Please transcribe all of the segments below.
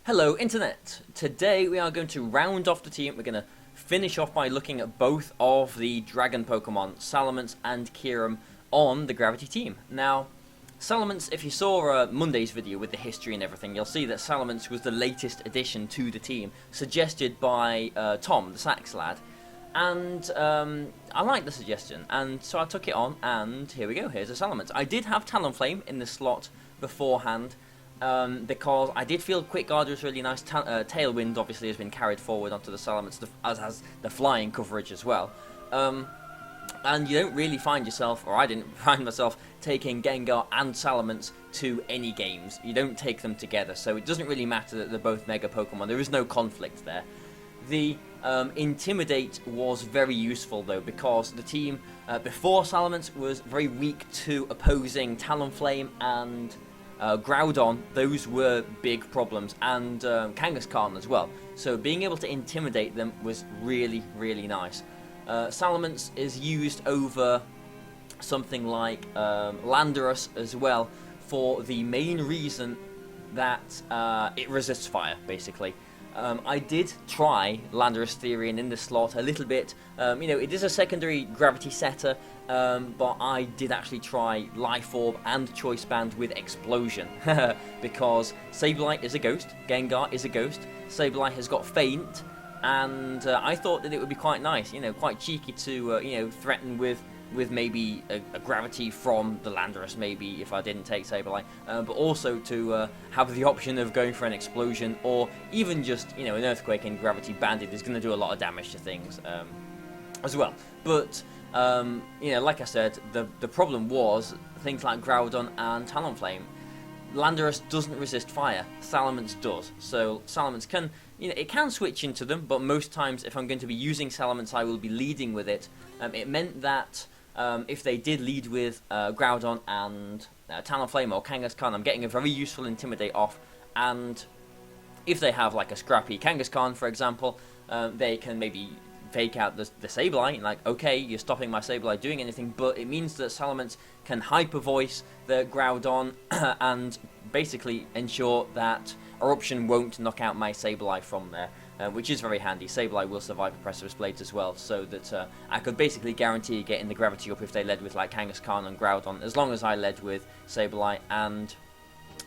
Hello Internet! Today we are going to round off the team. We're going to finish off by looking at both of the dragon Pokemon, Salamence and Kyurem, on the Gravity team. Now, Salamence, if you saw Monday's video with the history and everything, you'll see that Salamence was the latest addition to the team, suggested by Tom, the Sax lad. And I liked the suggestion, and so I took it on, and here we go, here's a Salamence. I did have Talonflame in the slot beforehand, because I did feel Quick Guard was really nice. Tailwind obviously has been carried forward onto the Salamence, as has the flying coverage as well. And you don't really find yourself, or I didn't find myself, taking Gengar and Salamence to any games. You don't take them together, so it doesn't really matter that they're both Mega Pokemon. There is no conflict there. The Intimidate was very useful though, because the team before Salamence was very weak to opposing Talonflame and Groudon. Those were big problems, and Kangaskhan as well. So being able to intimidate them was really, really nice. Salamence is used over something like Landorus as well, for the main reason that it resists fire, basically. I did try Landorus Therian in the slot a little bit. It is a secondary gravity setter, but I did actually try Life Orb and Choice Band with Explosion, because Sableye is a ghost, Gengar is a ghost, Sableye has got Feint, and I thought that it would be quite nice, quite cheeky to, threaten with maybe a gravity from the Landorus, maybe, if I didn't take Sableye, but also to have the option of going for an Explosion, or even just, an Earthquake and Gravity Banded is going to do a lot of damage to things as well. But, like I said, the problem was things like Groudon and Talonflame. Landorus doesn't resist fire, Salamence does, so Salamence can, it can switch into them, but most times if I'm going to be using Salamence I will be leading with it. It meant that if they did lead with Groudon and Talonflame or Kangaskhan, I'm getting a very useful Intimidate off, and if they have like a scrappy Kangaskhan, for example, they can maybe fake out the Sableye, like, okay, you're stopping my Sableye doing anything, but it means that Salamence can Hyper Voice the Groudon and basically ensure that Eruption won't knock out my Sableye from there. Which is very handy. Sableye will survive Oppressive Blades as well, so that I could basically guarantee getting the gravity up if they led with like Kangaskhan and Groudon, as long as I led with Sableye and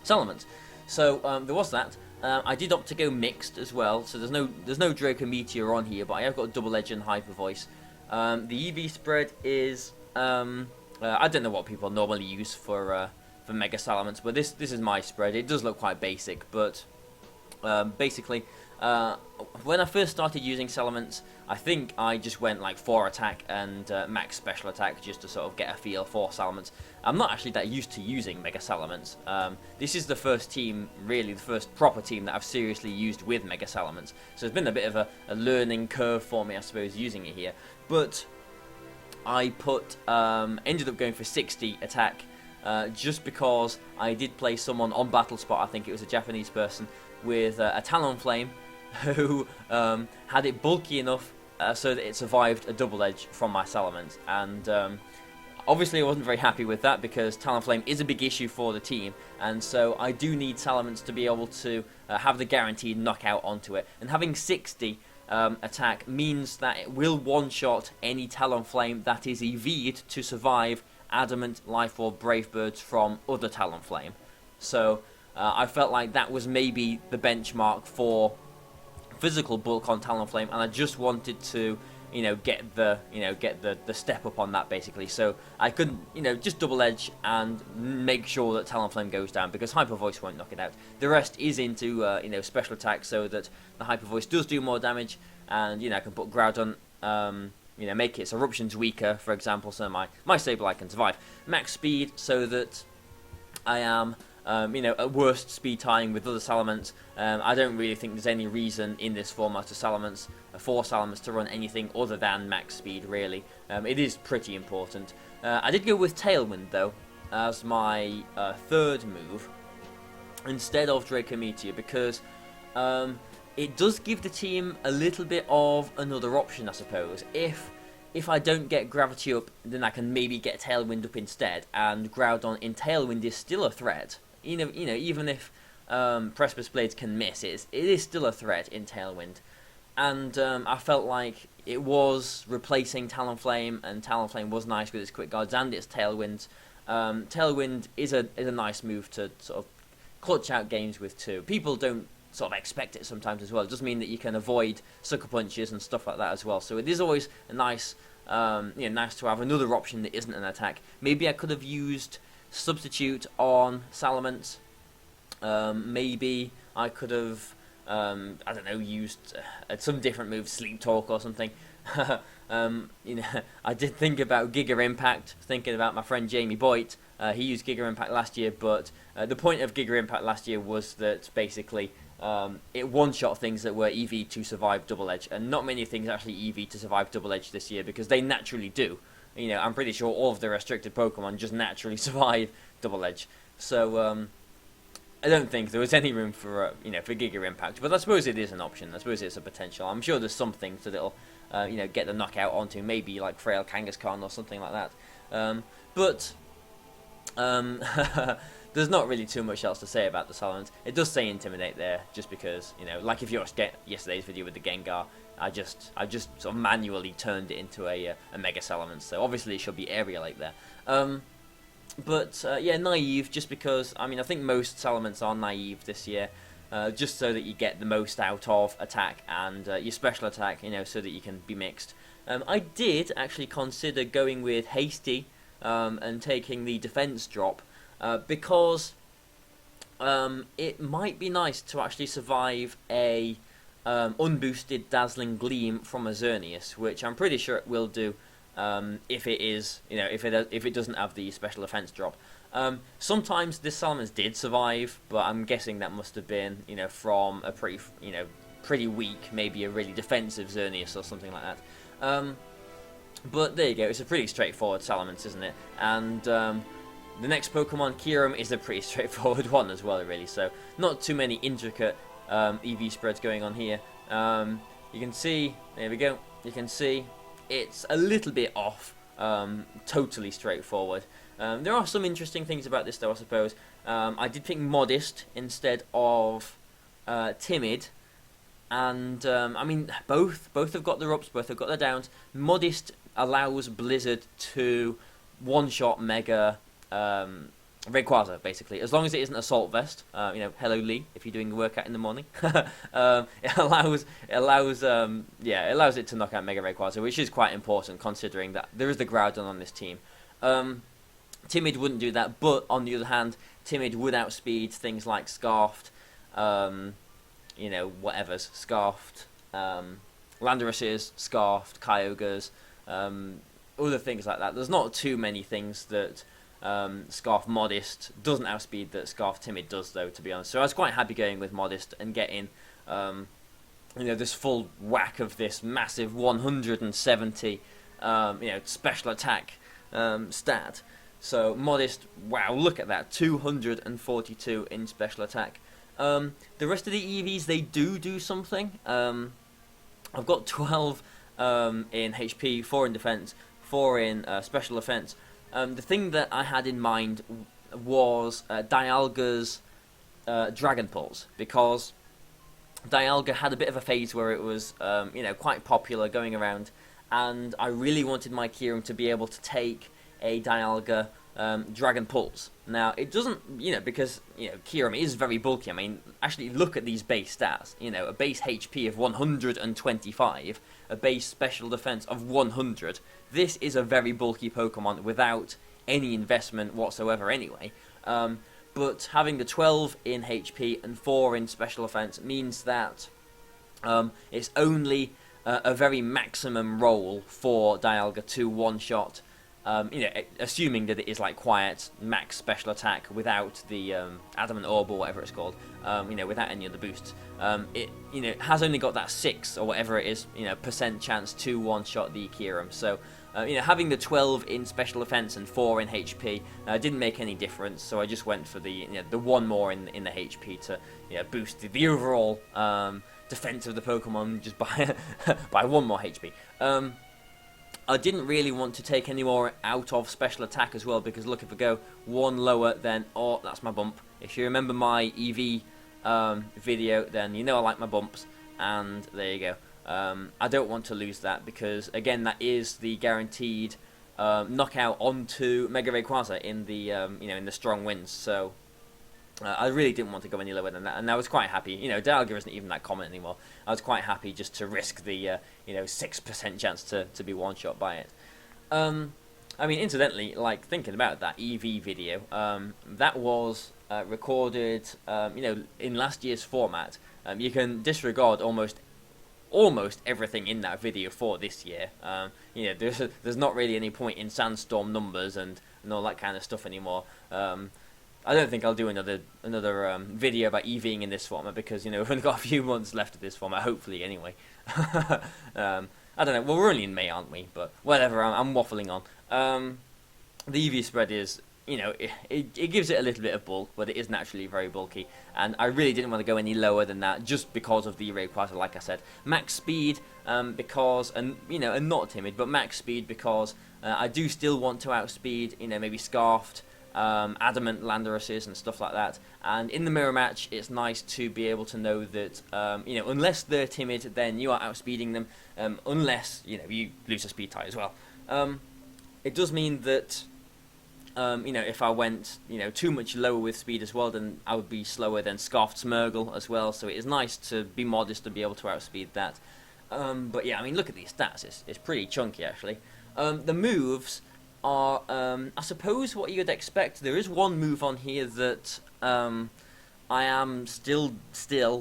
Salamence. So there was that. I did opt to go mixed as well, so there's no Draco Meteor on here, but I have got Double Edge and Hyper Voice. The EV spread is I don't know what people normally use for Mega Salamence, but this is my spread. It does look quite basic, but basically. When I first started using Salamence, I think I just went like 4 attack and max special attack just to sort of get a feel for Salamence. I'm not actually that used to using Mega Salamence. This is the first team, really the first proper team that I've seriously used with Mega Salamence. So it's been a bit of a learning curve for me, I suppose, using it here. But I ended up going for 60 attack just because I did play someone on Battle Spot, I think it was a Japanese person, with a Talonflame who had it bulky enough so that it survived a Double Edge from my Salamence, and obviously I wasn't very happy with that because Talonflame is a big issue for the team, and so I do need Salamence to be able to have the guaranteed knockout onto it, and having 60 attack means that it will one-shot any Talonflame that is EV'd to survive Adamant, Life Orb, Brave Birds from other Talonflame. So I felt like that was maybe the benchmark for physical bulk on Talonflame, and I just wanted to, get the step up on that basically. So I could, just Double Edge and make sure that Talonflame goes down, because Hyper Voice won't knock it out. The rest is into, special attack, so that the Hyper Voice does do more damage, and I can put Groudon, make its eruptions weaker, for example, so my Sableye can survive. Max speed, so that I am at worst speed tying with other Salamence. I don't really think there's any reason in this format for Salamence to run anything other than max speed, really. It is pretty important. I did go with Tailwind, though, as my third move, instead of Draco Meteor, because it does give the team a little bit of another option, I suppose. If I don't get Gravity up, then I can maybe get Tailwind up instead, and Groudon in Tailwind is still a threat. Even if Precipice Blades can miss, it is still a threat in Tailwind. And I felt like it was replacing Talonflame, and Talonflame was nice with its quick guards and its Tailwind. Tailwind is a nice move to sort of clutch out games with too. People don't sort of expect it sometimes as well. It does mean that you can avoid sucker punches and stuff like that as well. So it is always a nice, nice to have another option that isn't an attack. Maybe I could have used Substitute on Salamence. Maybe I could have, I don't know, used some different move, Sleep Talk or something. I did think about Giga Impact, thinking about my friend Jamie Boyd. He used Giga Impact last year, but the point of Giga Impact last year was that basically it one-shot things that were EV to survive Double Edge, and not many things actually EV to survive Double Edge this year, because they naturally do. I'm pretty sure all of the restricted Pokemon just naturally survive Double Edge. So I don't think there was any room for for Giga Impact, but I suppose it is an option. I suppose it's a potential. I'm sure there's some things that it'll get the knockout onto, maybe like Frail Kangaskhan or something like that. But there's not really too much else to say about the Salamence. It does say Intimidate there, just because like if you watched yesterday's video with the Gengar, I just sort of manually turned it into a Mega Salamence. So obviously it should be Aerialate there. But yeah, naive, just because, I think most Salamence are naive this year, just so that you get the most out of attack and your special attack, so that you can be mixed. I did actually consider going with Hasty and taking the defense drop, because it might be nice to actually survive a unboosted Dazzling Gleam from a Xerneas, which I'm pretty sure it will do. If it is, if it doesn't have the special defense drop. Sometimes this Salamence did survive, but I'm guessing that must have been, from a pretty weak, maybe a really defensive Xerneas or something like that. But there you go. It's a pretty straightforward Salamence, isn't it? And the next Pokemon, Kyurem, is a pretty straightforward one as well, really. So not too many intricate EV spreads going on here. You can see, there we go. You can see. It's a little bit off, totally straightforward. There are some interesting things about this though, I suppose. I did think Modest instead of Timid, and both have got their ups, both have got their downs. Modest allows Blizzard to one-shot Mega Rayquaza, basically, as long as it isn't Assault Vest. Hello Lee, if you're doing a workout in the morning. It allows it to knock out Mega Rayquaza, which is quite important considering that there is the Groudon on this team. Timid wouldn't do that, but on the other hand, Timid would outspeed things like Scarfed, whatever's Scarfed, Landorus's, Scarfed, Kyogre's, other things like that. There's not too many things that Scarf Modest doesn't outspeed that Scarf Timid does, though, to be honest. So I was quite happy going with Modest and getting this full whack of this massive 170 special attack stat. So Modest, wow, look at that, 242 in special attack. The rest of the EVs, they do something. I've got 12 in HP, 4 in defense, 4 in special defense. The thing that I had in mind was Dialga's Dragon Pulse, because Dialga had a bit of a phase where it was quite popular going around, and I really wanted my Kyurem to be able to take a Dialga Dragon Pulse. Now, it doesn't, because Kyurem is very bulky. Actually look at these base stats. A base HP of 125, a base special defense of 100. This is a very bulky Pokemon without any investment whatsoever anyway. But having the 12 in HP and 4 in special defense means that it's only a very maximum roll for Dialga to one-shot. Assuming that it is like quiet max special attack without the Adamant Orb or whatever it's called, without any other boosts. It has only got that 6 or whatever it is, percent chance to one-shot the Kyurem. So, having the 12 in special defense and 4 in HP didn't make any difference. So I just went for the one more in the HP to boost the overall defense of the Pokemon just by by 1 more HP. I didn't really want to take any more out of special attack as well, because look, if I go 1 lower, then, oh, that's my bump. If you remember my EV video, then you know I like my bumps, and there you go. I don't want to lose that because, again, that is the guaranteed knockout onto Mega Rayquaza in the in the strong wins. So I really didn't want to go any lower than that, and I was quite happy. Dialga isn't even that common anymore. I was quite happy just to risk the 6% chance to be one shot by it. I mean, incidentally, like thinking about that EV video, that was recorded, in last year's format. You can disregard almost everything in that video for this year. There's not really any point in sandstorm numbers and all that kind of stuff anymore. I don't think I'll do another video about EVing in this format because we've only got a few months left of this format, hopefully anyway. I don't know. Well, we're only in May, aren't we? But whatever. I'm waffling on. The EV spread is, it gives it a little bit of bulk, but it is naturally very bulky. And I really didn't want to go any lower than that, just because of the Rayquaza. Like I said, max speed, because, and not timid, but max speed because I do still want to outspeed, maybe Scarfed, Adamant Landorus's and stuff like that. And in the mirror match, it's nice to be able to know that unless they're timid, then you are outspeeding them. Unless you lose a speed tie as well. It does mean that if I went too much lower with speed as well, then I would be slower than Scarfed Smeargle as well. So it is nice to be modest and be able to outspeed that. But yeah, I mean, look at these stats. It's pretty chunky actually. The moves are, I suppose, what you'd expect. There is one move on here that I am still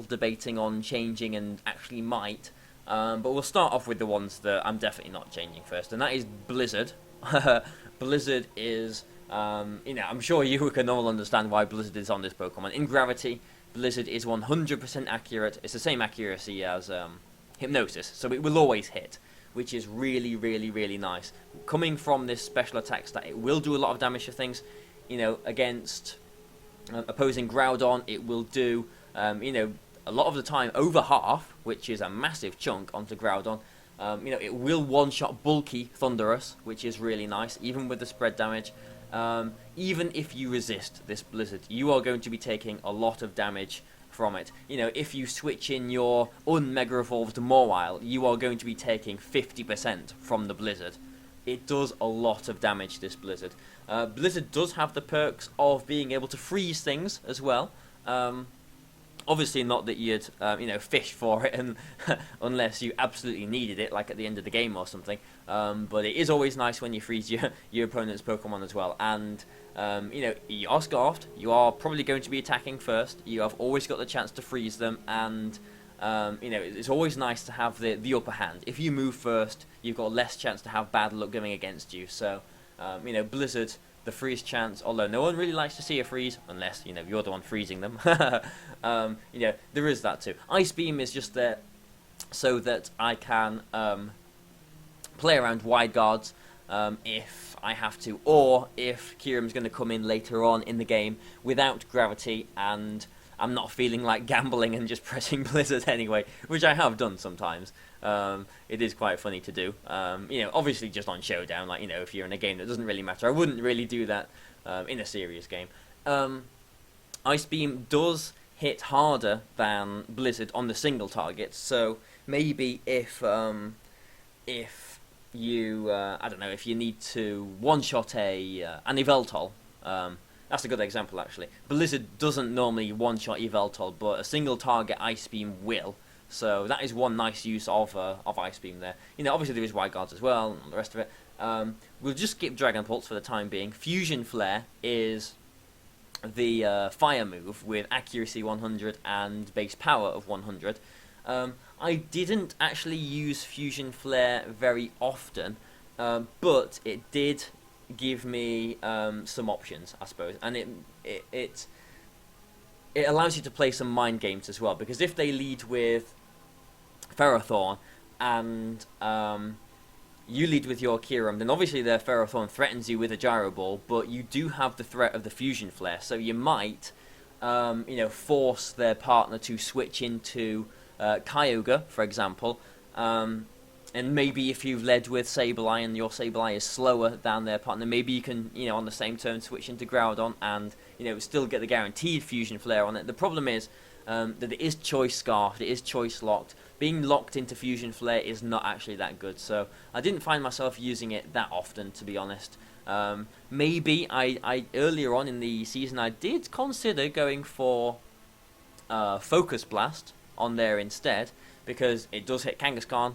debating on changing and actually might. But we'll start off with the ones that I'm definitely not changing first, and that is Blizzard. Blizzard is, I'm sure you can all understand why Blizzard is on this Pokemon. In Gravity, Blizzard is 100% accurate. It's the same accuracy as Hypnosis, so it will always hit, which is really, really, really nice. Coming from this special attack stat, it will do a lot of damage to things. Against opposing Groudon, it will do, a lot of the time over half, which is a massive chunk onto Groudon. It will one-shot bulky Thundurus, which is really nice, even with the spread damage. Even if you resist this Blizzard, you are going to be taking a lot of damage from it. If you switch in your un-Mega Evolved Mawile, you are going to be taking 50% from the Blizzard. It does a lot of damage, this Blizzard. Blizzard does have the perks of being able to freeze things as well. Obviously not that you'd, fish for it and unless you absolutely needed it, like at the end of the game or something. But it is always nice when you freeze your opponent's Pokemon as well. And, you are Scarfed, you are probably going to be attacking first. You have always got the chance to freeze them, and, it's always nice to have the upper hand. If you move first, you've got less chance to have bad luck going against you. So, Blizzard, the freeze chance, although no one really likes to see a freeze unless you're the one freezing them. There is that too. Ice Beam is just there so that I can play around wide guards if I have to, or if Kyurem's going to come in later on in the game without Gravity and I'm not feeling like gambling and just pressing Blizzard anyway, which I have done sometimes. It is quite funny to do. Obviously just on Showdown, like, if you're in a game that doesn't really matter. I wouldn't really do that in a serious game. Ice Beam does hit harder than Blizzard on the single targets, so maybe if you, I don't know, if you need to one-shot an Yveltal, that's a good example, actually. Blizzard doesn't normally one-shot Yveltal, but a single target Ice Beam will. So that is one nice use of Ice Beam there. Obviously there is Wide Guards as well, and the rest of it. We'll just skip Dragon Pulse for the time being. Fusion Flare is the fire move with accuracy 100 and base power of 100. I didn't actually use Fusion Flare very often, but it did give me some options, I suppose, and it allows you to play some mind games as well, because if they lead with Ferrothorn and you lead with your Kyurem, then obviously their Ferrothorn threatens you with a Gyro Ball, but you do have the threat of the Fusion Flare, so you might force their partner to switch into Kyogre, for example, and maybe if you've led with Sableye and your Sableye is slower than their partner, maybe you can, on the same turn switch into Groudon and, still get the guaranteed Fusion Flare on it. The problem is, that it is choice scarfed, it is choice locked. Being locked into Fusion Flare is not actually that good, so I didn't find myself using it that often, to be honest. Maybe I earlier on in the season I did consider going for Focus Blast on there instead, because it does hit Kangaskhan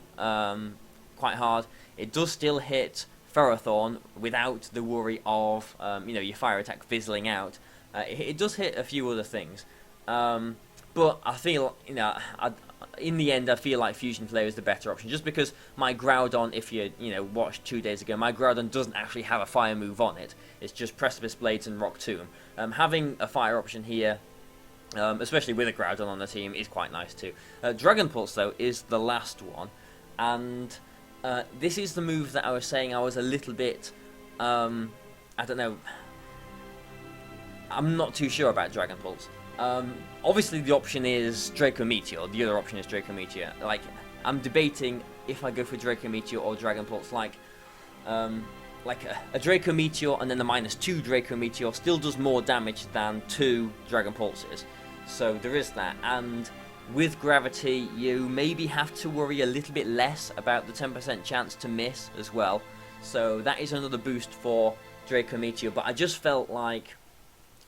quite hard. It does still hit Ferrothorn without the worry of your fire attack fizzling out. It does hit a few other things, but I feel in the end I feel like Fusion Flare is the better option, just because my Groudon, if you watched 2 days ago, my Groudon doesn't actually have a fire move on it. It's just Precipice Blades and Rock Tomb. Having a fire option here, especially with a Groudon on the team, is quite nice too. Dragon Pulse though is the last one, and this is the move that I was saying I was a little bit, I don't know, I'm not too sure about Dragon Pulse. Obviously the option is Draco Meteor, the other option is Draco Meteor. Like, I'm debating if I go for Draco Meteor or Dragon Pulse. Like a Draco Meteor and then the -2 Draco Meteor still does more damage than 2 Dragon Pulses. So there is that, and with Gravity you maybe have to worry a little bit less about the 10% chance to miss as well. So that is another boost for Draco Meteor, but I just felt like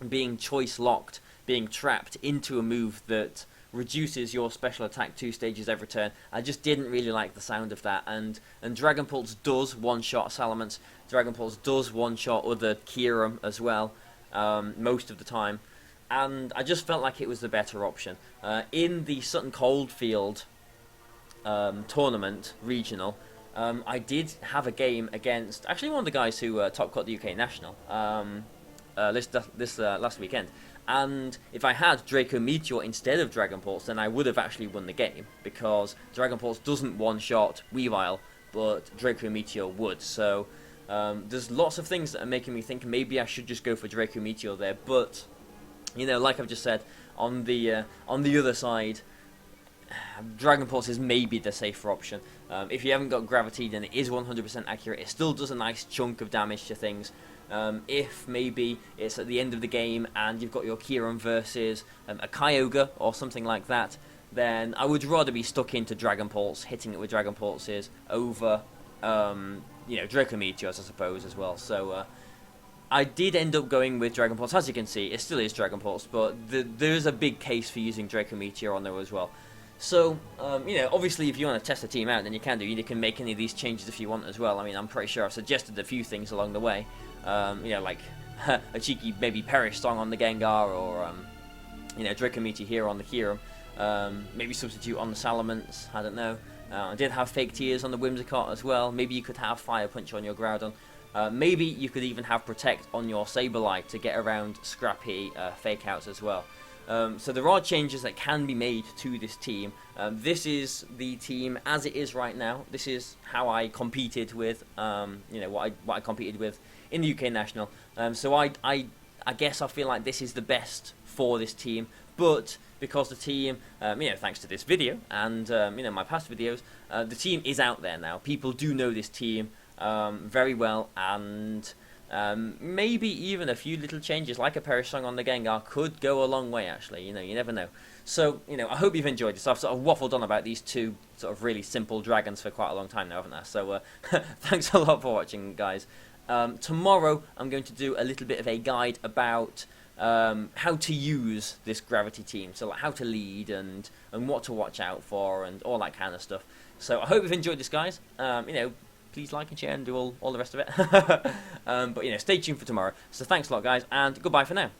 being choice locked, being trapped into a move that reduces your special attack 2 stages every turn, I just didn't really like the sound of that. And Dragon Pulse does one-shot Salamence, Dragon Pulse does one-shot other Kyurem as well, most of the time, and I just felt like it was the better option. In the Sutton Coldfield tournament, regional, I did have a game against actually one of the guys who top cut the UK National this last weekend. And if I had Draco Meteor instead of Dragon Pulse, then I would have actually won the game, because Dragon Pulse doesn't one-shot Weavile, but Draco Meteor would. So there's lots of things that are making me think maybe I should just go for Draco Meteor there. But like I've just said, on the other side, Dragon Pulse is maybe the safer option. If you haven't got Gravity, then it is 100% accurate. It still does a nice chunk of damage to things. If maybe it's at the end of the game and you've got your Kyurem versus a Kyogre or something like that, then I would rather be stuck into Dragon Pulse, hitting it with Dragon Pulses, over Draco Meteors, I suppose, as well. So I did end up going with Dragon Pulse. As you can see, it still is Dragon Pulse, but there's a big case for using Draco Meteor on there as well. So, obviously if you want to test the team out, then you can do. You can make any of these changes if you want as well. I mean, I'm pretty sure I've suggested a few things along the way. Like a cheeky maybe Perish Song on the Gengar, or, Draco Meteor here on the Kyurem. Maybe substitute on the Salamence, I don't know. I did have Fake Tears on the Whimsicott as well. Maybe you could have Fire Punch on your Groudon. Maybe you could even have Protect on your Sableye to get around scrappy Fake Outs as well. So there are changes that can be made to this team. This is the team as it is right now. This is how I competed with, what I competed with in the UK National. So I guess I feel like this is the best for this team. But because the team, thanks to this video and my past videos, the team is out there now. People do know this team very well, and maybe even a few little changes like a Perish Song on the Gengar could go a long way, actually. You never know. So, I hope you've enjoyed this. I've sort of waffled on about these two sort of really simple dragons for quite a long time now, haven't I? So, thanks a lot for watching, guys. Tomorrow, I'm going to do a little bit of a guide about how to use this Gravity team. So, like, how to lead and what to watch out for and all that kind of stuff. So, I hope you've enjoyed this, guys. Please like and share and do all the rest of it. But stay tuned for tomorrow. So thanks a lot, guys, and goodbye for now.